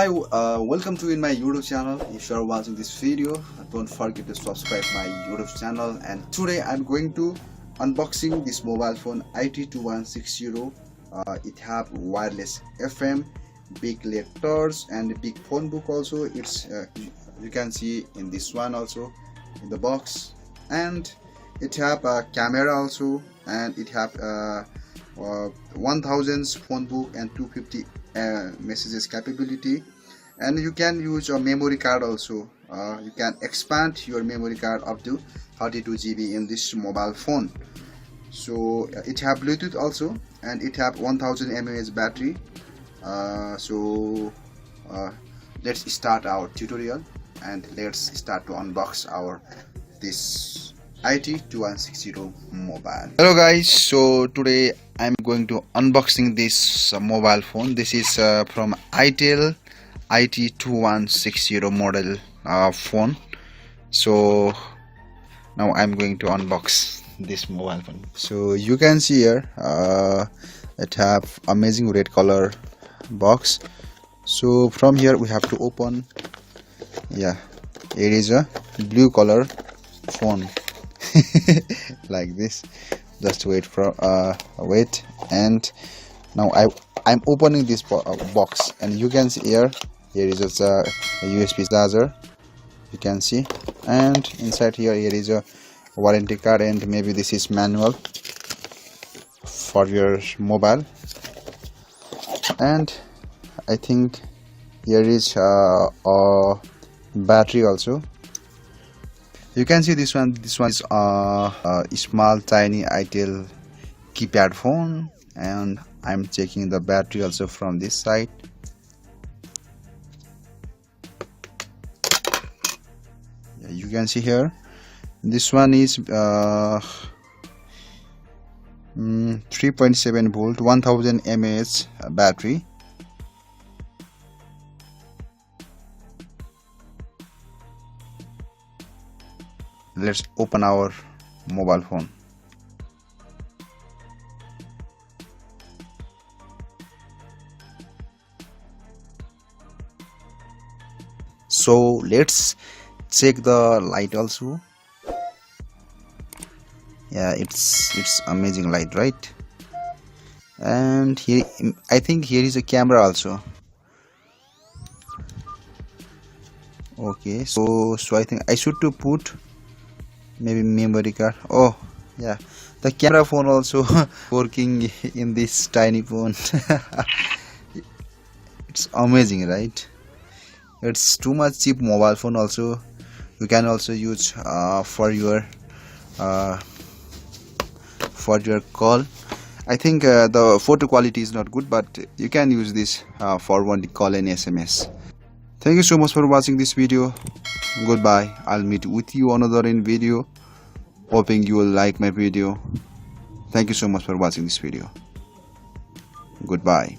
welcome to my YouTube channel. If you are watching this video, don't forget to subscribe my YouTube channel. And today I'm going to unboxing this mobile phone it210. It have wireless FM, big letters, and big phone book also. It's you can see in this one also in the box, and it have a camera also, and it have 1000 phone book and 250 messages capability, and you can use a memory card also. You can expand your memory card up to 32 GB in this mobile phone. So it have Bluetooth also, and it have 1000 mAh battery. Let's start our tutorial, and let's start to unbox our this it210 mobile. Hello guys, so today I'm going to unboxing this mobile phone. This is from itel it210 model phone. So now I'm going to unbox this mobile phone. So you can see here it have amazing red color box. So from here we have to open. Yeah, it is a blue color phone. Like this. Just wait for wait, and now I'm opening this box, and you can see here is just a USB charger, you can see, and inside here is a warranty card, and maybe this is manual for your mobile, and I think here is a battery also. You can see this one is a small tiny itel keypad phone, and I'm checking the battery also from this side. Yeah, you can see here this one is 3.7 volt 1000 mAh battery. Let's open our mobile phone. So let's check the light also. Yeah, it's amazing light, right? And here I think here is a camera also. Okay, so I think I should to put maybe memory card. Oh yeah, the camera phone also working in this tiny phone. It's amazing, right? It's too much cheap mobile phone also. You can also use for your call. I think the photo quality is not good, but you can use this for one call and SMS. Thank you so much for watching this video. Goodbye. I'll meet with you another in video. Hoping you will like my video. Thank you so much for watching this video. Goodbye.